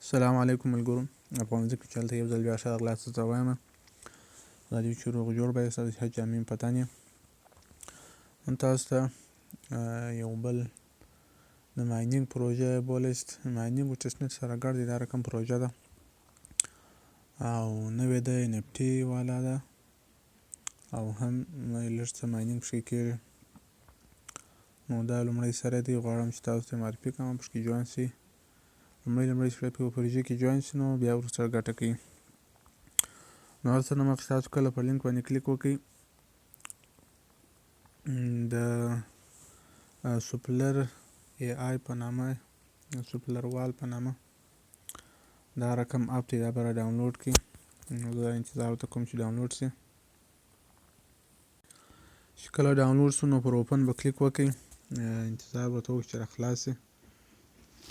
السلام علیکم ملګرو. افغانځه کې چلته یو ځل بیا ښه راغلاست ته وایم. راځئ چې روغ جوړ به یې ستاسو حج امین پتن یم. نن تاسو ته یو بل د ماینینګ پروژه بولست ماینینګ و ټسټنټ سره ګډ دی. دا رقم پروژه ده او نوې ده، NFT والا ده او هم لږ څه ماینینګ پکې کېږي. نو دا لومړی سره دی، غواړم چې تاسو ته معرفي کړم، پکې جوین سئ. لومړی سړی په پروژې کې جوین شي نو بیا وروسته ګټه کوي. نو هر څه نه مخکې تاسو کله په لینک باندې کلیک وکړئ، د سوپلر AI په نامه، سوپلر وال په نامه دا رقم اپ دی، دا به را ډاونلوډ کړي. نو زه انتظار ورته کوم چې ډاونلوډ شي. چې کله ډاونلوډ شو نو پر اوپن به کلیک وکړئ، انتظار ورته وکړئ چې را خلاص شي.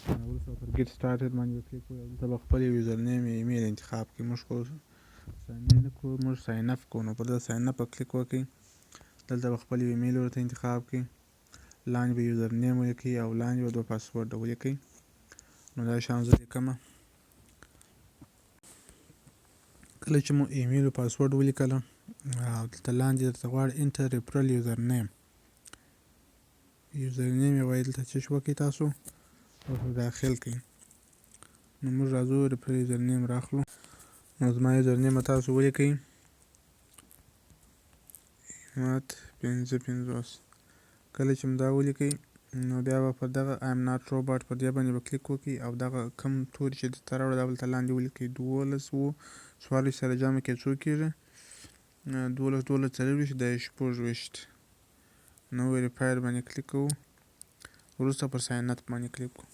وروسته پر ګیټ سټارټډ باندې کلیک وکړئ او دلته به خپل یوزر نیم یا ایمیل انتخاب کړئ. موږ خو ساین ان کوو، موږ ساین اپ کوو، نو پر دغه ساین اپ کلیک وکړئ. دلته به خپل ایمیل ورته انتخاب کړئ، لاندې به یوزر نیم ولیکئ او لاندې به 2 پاسورډ ولیکئ. نو دا شان زه لیکمه. کله چې مو ایمیل او پاسورډ ولیکله او دلته لاندې درته غواړي انټر ریفرل یوزر نیم، یوزر نیم یې وایي دلته چش وکړئ تاسو او داخل کړئ. نو موږ راځو ریفرل یوزر نیم راخلو. نو زما یوزر نیم تاسو ولیکئ، احمد 550. کله چې مو دا ولیکئ نو بیا به پر دغه ایم ناټ روباټ پر دې باندې به کلیک وکړئ او دغه کم توري چې درته راوړه دا به دلته لاندې ولیکئ. 12 44 سره جمع کې څو کېږي؟ 12 24 دا یې 26. نو ویریفایر باندې کلیک کوو، وروسته پر ساین اپ باندې کلیک کوو.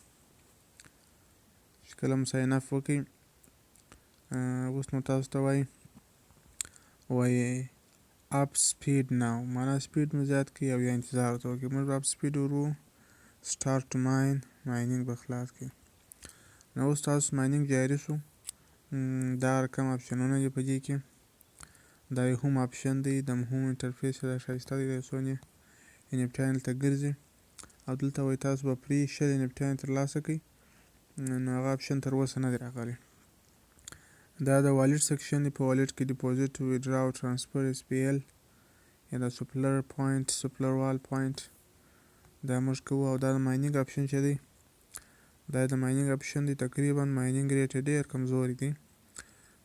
چې کله مو ساین اپ وکړئ اوس نو تاسو ته وایي اپ سپیډ ناو، معنا سپیډ مو زیات کړئ او یا انتظار ورته وکړئ. موږ اپ سپیډ ورو، سټارټ ټو ماینینګ به خلاص کړئ. نو اوس تاسو ماینینګ جاري شو. دا رقم اپشنونه دي په دې کې. دا یې هوم اپشن دی، د هوم انټرفیس دا ښایسته دی، د څونې NFT دلته ګرځي او دلته وایي تاسو به فري 100 NFT ترلاسه کړئ. نو هغه اپشن تر اوسه نه دی راغلی. دا د والټ سیکشن دی، په والټ کې ډیپوزیټ، ویډرا او ټرانسفر SPL یا د سوپلر پوینټ، سوپلر وال پوینټ دا موږ کوو. او دا د ماینینګ اپشن چې دی دا د ماینینګ اپشن دی. تقریبا ماینینګ ریټ ډېر کمزوری دی،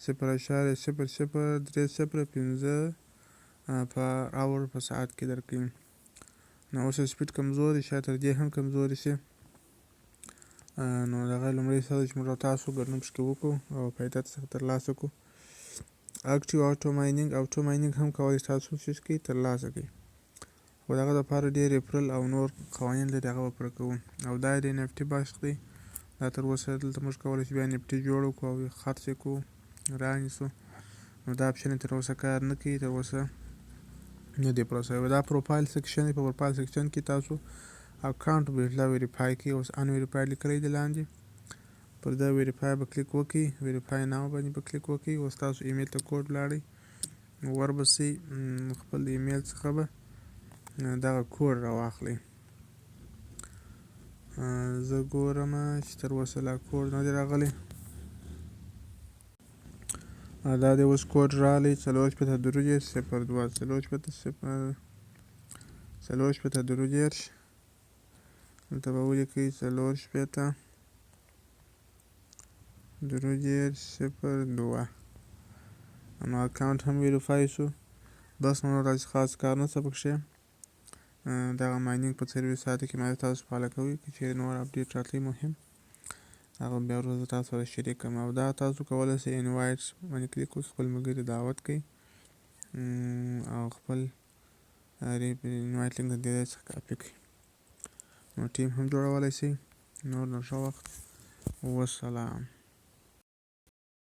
0.00305 پر اور په ساعت کې درکوي. نو اوس سپیډ کمزوري، شاید تر دې هم کمزوري شي. نو دغه لومړی څه ده چې موږ تاسو ګډون پکې وکړو او فایده څخه ترلاسه کړو. اکټیو اټو ماینینګ هم کولی تاسو څه کړئ ترلاسه کړئ، خو دغه دپاره ډېر ریفرل او نور قوانین لري، هغه به پوره کوو. او دا د NFT باشق دی، دا تر اوسه دلته موږ کولی شو بیا NFT جوړ کړو او خرڅ یې کړو رانیسو. نو دا اپشن یې تر اوسه کار نه کوي، تر اوسه نه دی پوره شوی. دا پروفایل سیکشن دی، په پروفایل سیکشن کې تاسو اکاونټ بهلا ویریفای کړئ. اوس ان ویریفای لیکلی دی لاندې، پر دا ویریفای به کلیک وکړئ، ویریفای ناو باندې به کلیک وکړئ. اوس تاسو ایمیل ته کوډ لاړئ، وربسئ، خپل د ایمیل څخه به دغه کوډ راواخلئ. زه ګورم چې تر اوسه لا کوډ نه دی راغلی. دا دی اوس کوډ راغلی، 4.32 02 4.32. دلته به ولیکئ 4.32. نو اکاونټ هم ویریفای شو. بس نو راځي خاص کار نشته پکښې. دغه ماینینګ په سرویساتو کې باید تاسو فالو کوئ، که چیرې نور اپډیټ راتلی مهم هغه بیا وروسته تاسو سره شریک کړم. او دا تاسو کولی شئ انوایټ باندې کلیک وکړئ، خپل ملګري دعوت کړئ او خپل انوایټ لینک د دې څخه کاپي کړئ. نو ټیم هم جوړولی شئ. نور نو ښه وخت، والسلام.